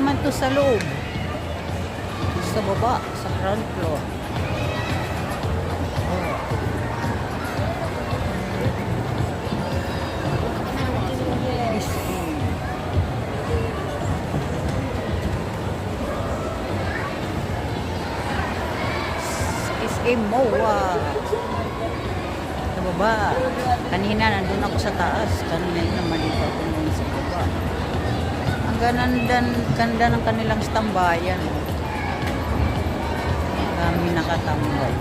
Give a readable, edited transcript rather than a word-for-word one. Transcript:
naman to sa loob. Sa baba, sa ground floor. Oh. SM MOA. Sa baba. Kanina nandun ako sa taas. Kanina naman dito ako nung sa baba. Ang ganda ng kanilang stambayan. Kami nakatambay.